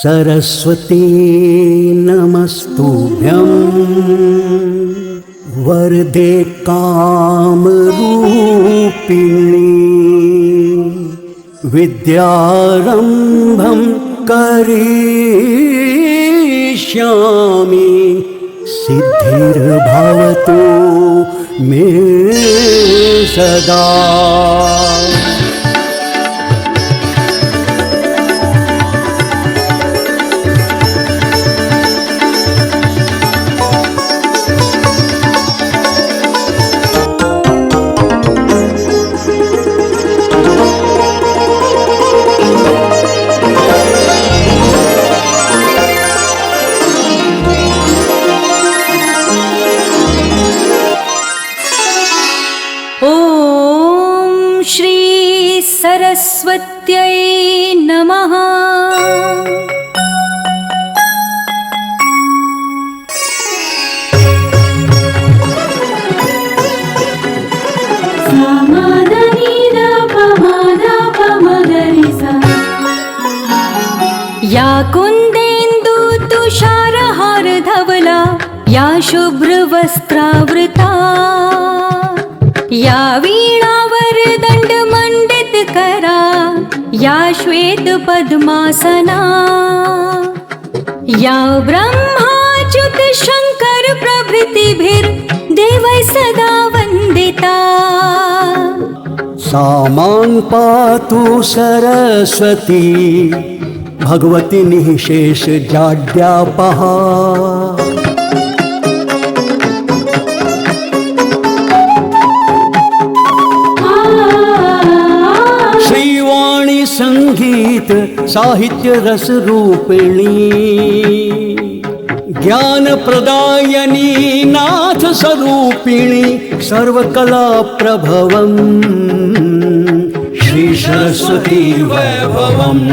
सरस्वती नमस्तुभ्यं वरदे कामरूपिणी विद्यारंभं करिष्यामि सिद्धिर्भवतु मे सदा। सरस्वत्यै नमः। या कुन्देन्दु तुषारहार धवला या शुभ्रवस्त्रावृता या वीणावरदण्ड करा या श्वेत पद्मासना या ब्रह्माच्युत शंकर प्रभृतिभिर्देवैः सदा वन्दिता। सामां पातु सरस्वती भगवती निःशेष जाड्यापहा। संगीत साहित्य रस रूपिणी ज्ञान प्रदायनी नाथ स्वरूपिणी सर्वकला प्रभवम् श्री सरस्वती वैभवम्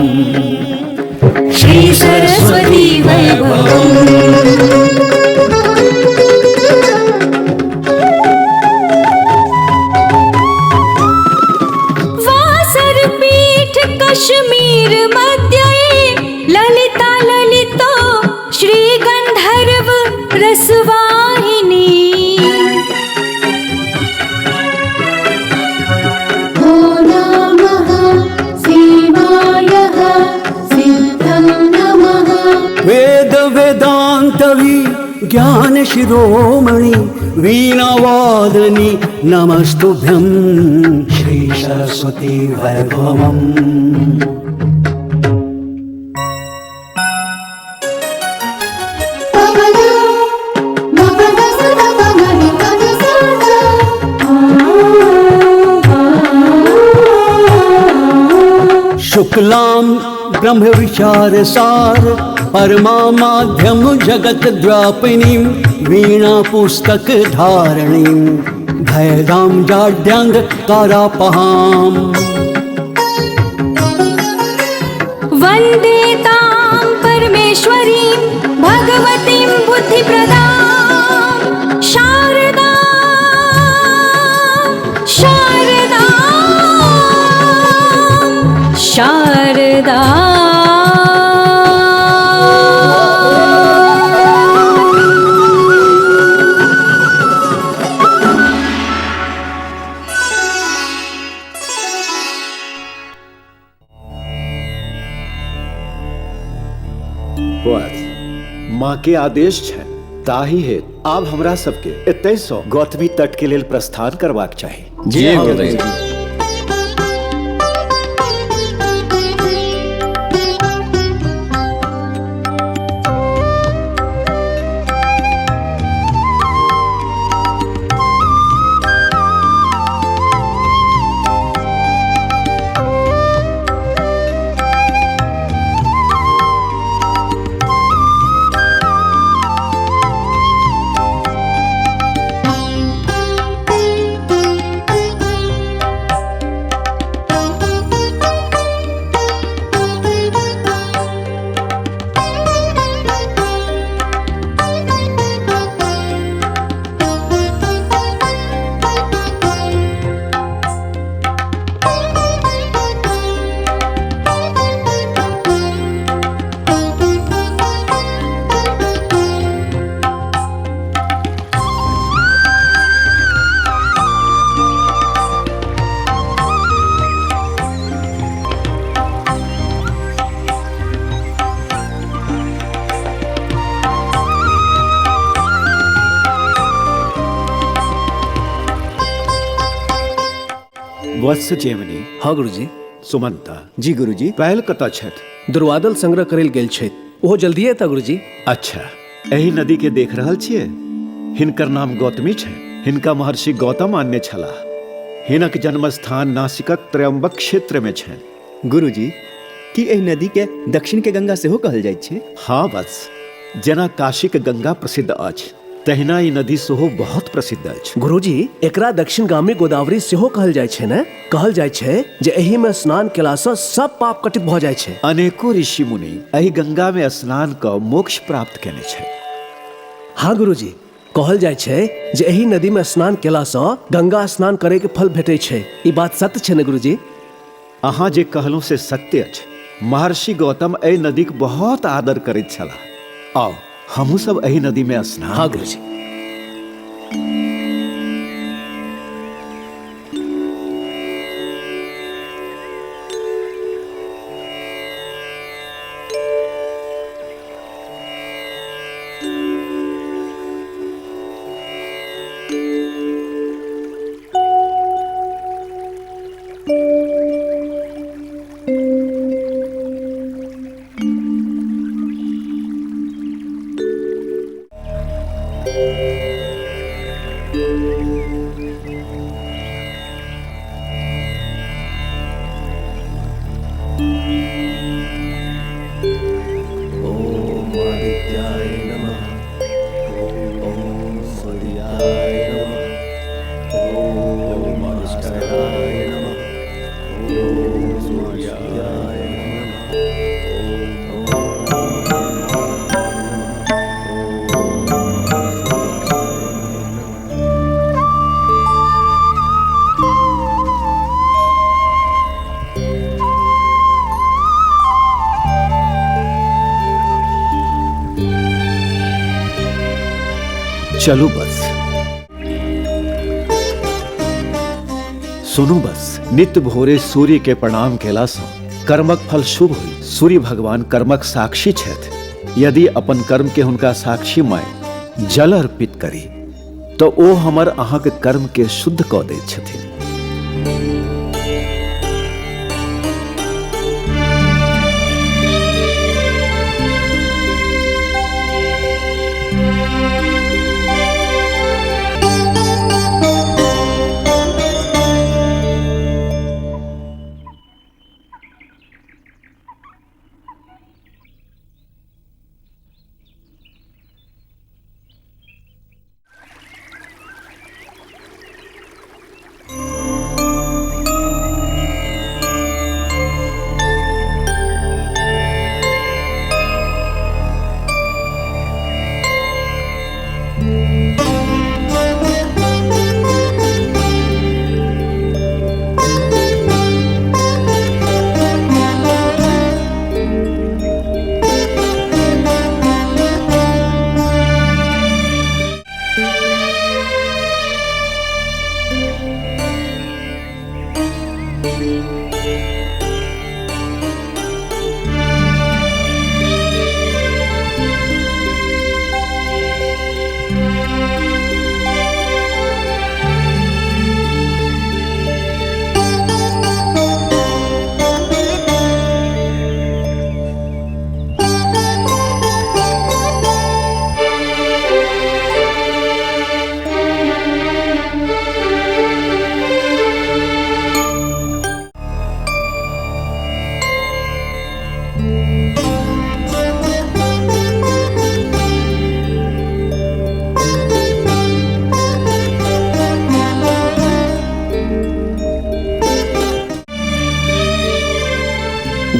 श्री सरस्वती वैभवम्। कश्मीर मध्ये ललिता ललितो श्री गंधर्व रसवाहिनी। ओ नमः शिवाय सिद्धं नमः। वेद वेदांतवी ज्ञान शिरोमणि वीणावादनी नमस्तुभ्यं श्री सरस्वती वैभवम्। शुक्लां ब्रह्म विचार सार परमा माध्यम जगत द्वापिनीं वीणा पुस्तक धारणीं भयदां जाड्यांग कारापहाम्। वन्दे तां परमेश्वरीं भगवतीं बुद्धिप्रदां शारदा शारदा शारदा। माँ के आदेश छै ताही हेत आब हमरा सबके एतय सँ गौतमी तट के लेल प्रस्थान करबाक चाही। जी गुरुदेव। वत्स जेमनी हाँ गुरुजी। सुमंता जी गुरुजी। पहल कतऽ छथि? दुर्वादल संग्रह करैल गेल छथि, ओहो जल्दिए था गुरुजी। अच्छा, एही नदी के देख रहल छियै? हिनकर नाम गौतमी छै। हिनका महर्षि गौतम आनने छलाह। हिनक जन्म स्थान नासिकक त्रयंबक क्षेत्र में छनि। गुरुजी, की एहि नदी के दक्षिण के गंगा सेहो कहल जाइत छै? हाँ वत्स, जेना काशी के गंगा प्रसिद्ध अछि, तहिना ई नदी सेहो बहुत प्रसिद्ध अछि। गुरुजी, एकरा दक्षिण गामी गोदावरी सेहो कहल जाइ छै ने? कहल जाइ छै जे एही में स्नान केला सँ सब पाप कटित भऽ जाइ छै। अनेको ऋषि मुनि एही गंगा में स्नान कऽ मोक्ष प्राप्त केने छै। हाँ गुरुजी, कहल जाइ छै जे एही नदी में स्नान केला सँ गंगा स्नान करे के फल भेटै छै। ई बात सत्य छै ने गुरुजी? अहाँ जे कहलहुँ से सत्य अछि। महर्षि गौतम एहि नदीक बहुत आदर करैत छलाह। आओ हमहूँ सब एही नदी में स्नान हाँ करी। गुरुजी। चलू बस, सुनू बस। नित्य भोरे सूर्य के प्रणाम केला सँ कर्मक फल शुभ होई। सूर्य भगवान कर्मक साक्षी छथि। यदि अपन कर्म के हुनका साक्षी माय जल अर्पित करी तो ओ हमर अहाँक कर्म के शुद्ध कऽ दैत छथिन।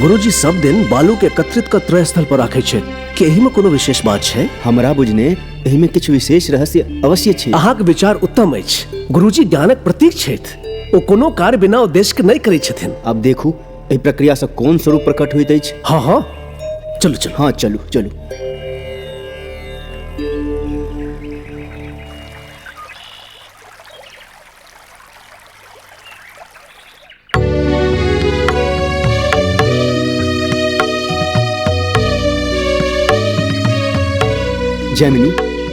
गुरुजी सब दिन बालू के एकत्रित कर त्रय स्थल पर राखे छै कि एही में कोनो विशेष बात छै? हमरा बुझने एहि में किछु विशेष रहस्य अवश्य छै। अहाँक विचार उत्तम अछि। गुरुजी ज्ञानक प्रतीक छथि। ओ कोनो कार्य बिना उद्देश्य के नहि करै छथिन। अब देखू एहि प्रक्रिया से कोन स्वरूप प्रकट होइत अछि। हाँ हाँ, चलू चलू। हाँ चलू चलू। जैमिनी,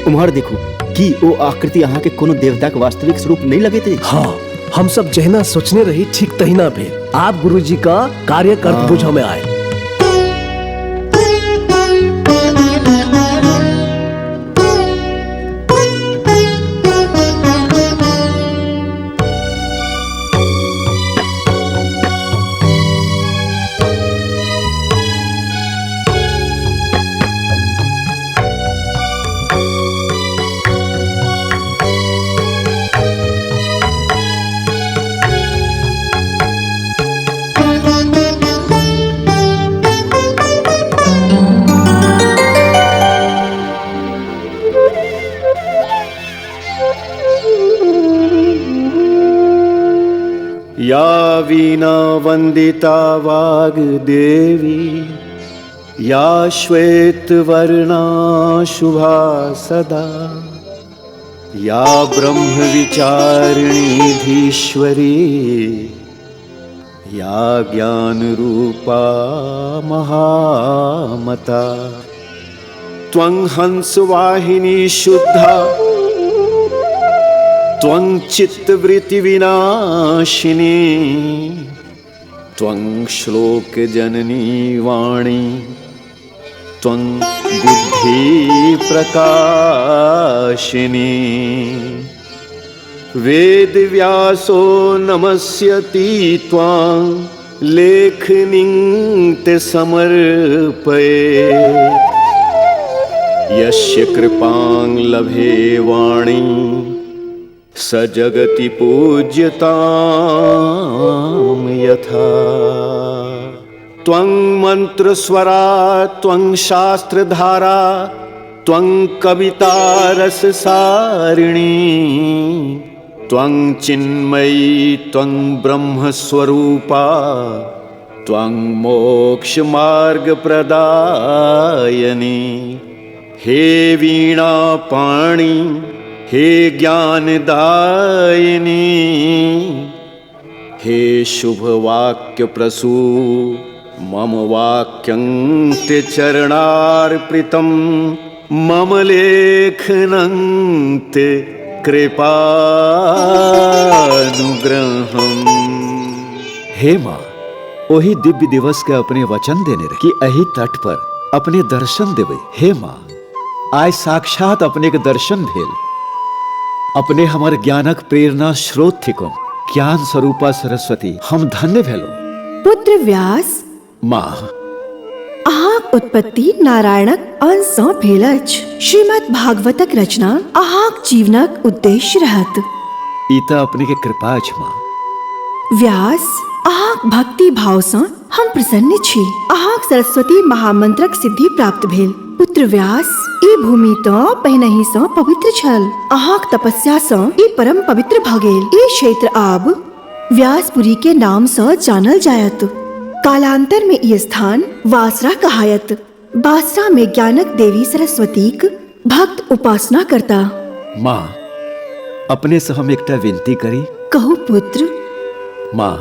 उम्हर देखू, की ओ आकृति अहाँ के कोनो देवता के वास्तविक स्वरूप नहीं लगैत अछि? हाँ हम सब जहना सोचने रही ठीक तहिना भेल। आप गुरुजी का कार्य कर बुझ में आए। या वीणा वंदिता वाग्देवी, या श्वेत वर्णा शुभा सदा, या ब्रह्म विचारिणी धीश्वरी, या ज्ञान रूपा महामता, त्वं हंस वाहिनी शुद्धा, त्वं चित्तवृत्ति विनाशिनी, त्वं श्लोक जननी वाणी, त्वं बुद्धि प्रकाशिनी। वेद व्यासो नमस्यति त्वां, लेखनीं ते समर्पये, यस्य कृपां लभे वाणी, स जगति पूज्यतां यथा। त्वं मंत्रस्वरा, त्वं शास्त्रधारा, त्वं कविता रससारिणी, त्वं चिन्मयी, त्वं ब्रह्मस्वरूपा, त्वं मोक्षमार्ग प्रदायिनी। हे वीणा पाणी, हे ज्ञानदायिनी, हे शुभ वाक्य प्रसू, मम वाक्यं ते चरणार्पितं, मम लेखनं ते कृपानुग्रहम्। हे माँ, वही दिव्य दिवस के अपने वचन देने रहे कि अही तट पर अपने दर्शन देवे। हे माँ, आज साक्षात अपने के दर्शन भेल। अपने हमर ज्ञानक प्रेरणा स्रोत थिको, ज्ञान स्वरूपा सरस्वती, हम धन्य भेलो। पुत्र व्यास, माँ, अहाँक उत्पत्ति नारायणक अंश सँ भेल अछि। श्रीमद् भागवतक रचना अहाँक जीवनक उद्देश्य रहत। ई त अपने के कृपा अछि माँ। व्यास, अहाँक भक्ति भाव सँ हम प्रसन्न छी। अहाँक सरस्वती महामंत्रक सिद्धि प्राप्त भेल। पुत्र व्यास, ई भूमि तऽ पहिनहि सँ पवित्र छल। अहाँक तपस्या सँ ई परम पवित्र भ गेल। ई क्षेत्र आब व्यासपुरी के नाम सँ जानल जायत। कालांतर में ई स्थान वासरा कहायत। बासरा में ज्ञानक देवी सरस्वतीक भक्त उपासना करता। माँ, अपने से हम एकटा विनती करी। कहू पुत्र। माँ,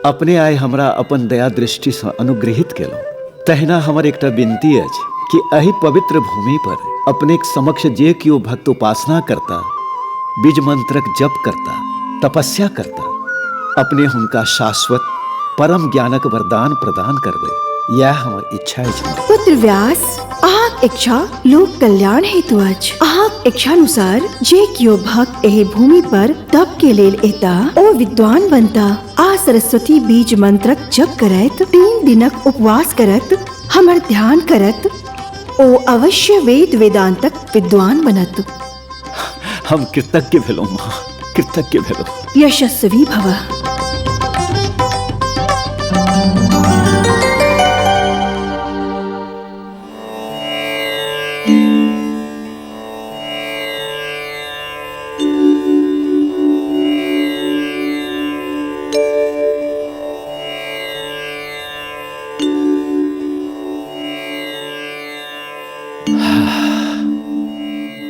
अपने आय हमरा अपन दया दृष्टि से अनुग्रहित केलहुँ, तहिना हमर एकटा विनती अछि कि एहि पवित्र भूमि पर अपने समक्ष जे कियो भक्त उपासना करता, बीज मंत्रक जप करता, तपस्या करता, अपने हुनका शाश्वत परम ज्ञानक वरदान प्रदान करबे। यह हमर इच्छा अछि। पुत्र व्यास, अहाँक इच्छा लोक कल्याण हेतु अछि। अहाँक इच्छानुसार जे कियो भक्त एहि भूमि पर तप के लेल एता, ओ विद्वान बनता आ सरस्वती बीज मंत्रक जप करैत 3 दिनक उपवास करत, हमर ध्यान करत, ओ अवश्य वेद वेदांतक विद्वान बनत। हम कृतज्ञ भेलहुँ माँ, कृतज्ञ भेलहुँ। यशस्वी भव।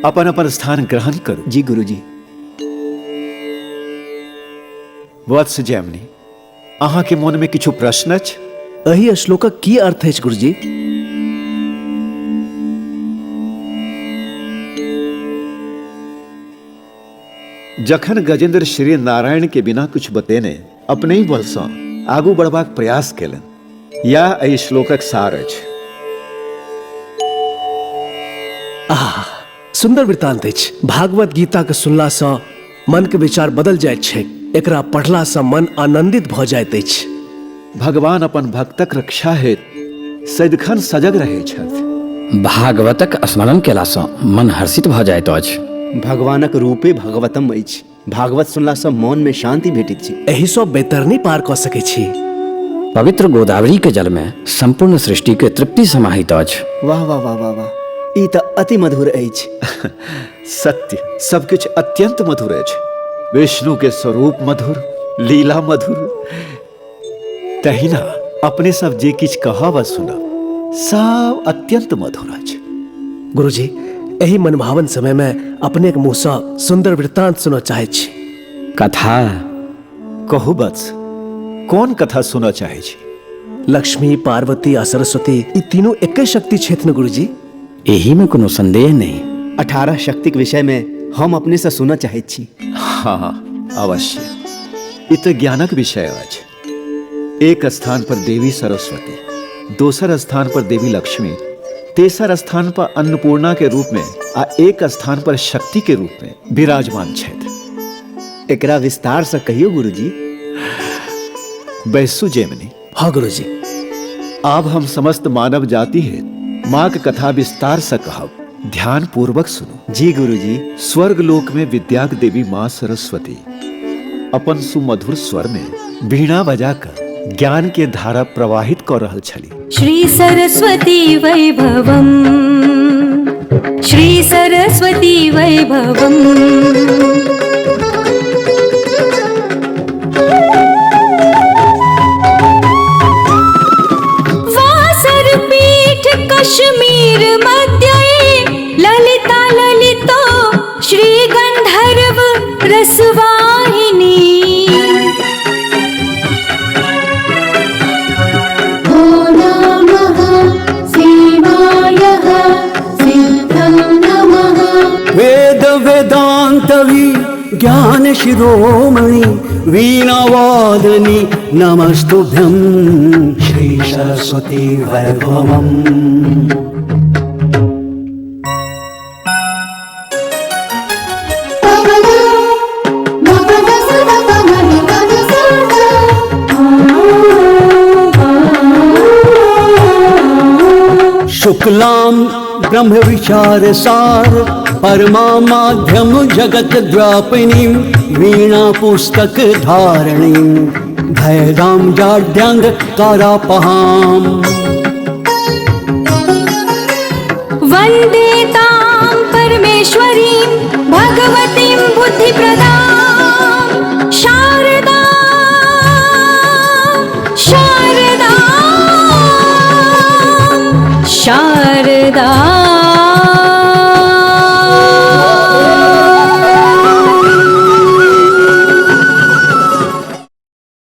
अपन अपन स्थान ग्रहण करू। जी गुरुजी। वत्स जैमिनी, अहाँ के मन में किछु प्रश्न अछि? एहि श्लोकक की अर्थ अछि गुरुजी? जखन गजेंद्र श्री नारायण के बिना कुछ बतेने अपने ही बल सँ आगू बढ़बाक प्रयास केलनि। या एहि श्लोकक सार अछि। सुंदर वृत्तांत अछि। भागवत गीता के सुनला सँ मन के विचार बदल जाइत छै। एकरा पढ़ला सँ मन आनंदित भ जाइत अछि। भगवान अपन भक्तक रक्षा हेतु सदिखन सजग रहै छथि। भागवतक स्मरण केला सँ मन हर्षित भ जाइत अछि। भगवानक रूपे भगवतम अछि। भागवत सुनला सँ मन में शांति भेटैत छै। एहि सँ बैतरनी पार क सकै छी। पवित्र गोदावरी के जल में संपूर्ण सृष्टि के तृप्ति समाहित अछि। वाह वाह वाह वाह वाह, ई तऽ अति मधुर अछि। सत्य, सब किछ अत्यंत मधुर अछि। विष्णु के स्वरूप मधुर, लीला मधुर। तहिना अपने सब जे किछ कहब आ सुनब सब अत्यंत मधुर अछि। गुरुजी, एहि मनभावन समय में अपने के मुँह सँ सुंदर वृत्तांत सुनऽ चाहै छी। कथा कहू वत्स, कोन कथा सुनऽ चाहै छी? लक्ष्मी, पार्वती आ सरस्वती ई तीनों एके शक्ति छथि न गुरुजी? एही में कोनो संदेह नहीं। 18 शक्ति के विषय में हम अपने से सुनना चाहैत छी। हाँ, अवश्य। ई तो ज्ञानक विषय अछि। एक स्थान पर देवी सरस्वती, दोसर स्थान पर देवी लक्ष्मी, तेसर स्थान पर अन्नपूर्णा के रूप में आ एक स्थान पर शक्ति के रूप में विराजमान छथि। एकरा विस्तार से कहियो गुरुजी। बैसु जेमनी। हाँ गुरुजी। आब हम समस्त मानव जाति हेतु माँ के कथा विस्तार से कहब। ध्यान पूर्वक सुनो। जी गुरुजी। स्वर्ग लोक में विद्याक देवी माँ सरस्वती अपन सुमधुर स्वर में वीणा बजाकर ज्ञान के धारा प्रवाहित कर रहल छली। श्री सरस्वती वैभवम्, श्री सरस्वती वैभवम्। वासरपीठ कश्मीर मध्ये ललिता ललितो श्री गंधर्व रसवाहिनी। वेद वेदांतवी ज्ञान शिरोमणि वीणावादनी नमस्तुभ्यं श्री सरस्वती वैभवम्। शुक्लां ब्रह्म विचार सार परमा माध्यम जगत द्रापिणीं वीणा पुस्तक धारणीं भयदां जाड्यांग कारापहाम्। वन्दे तां परमेश्वरीं भगवतीं बुद्धिप्रदां शारदा शारदा शारदा।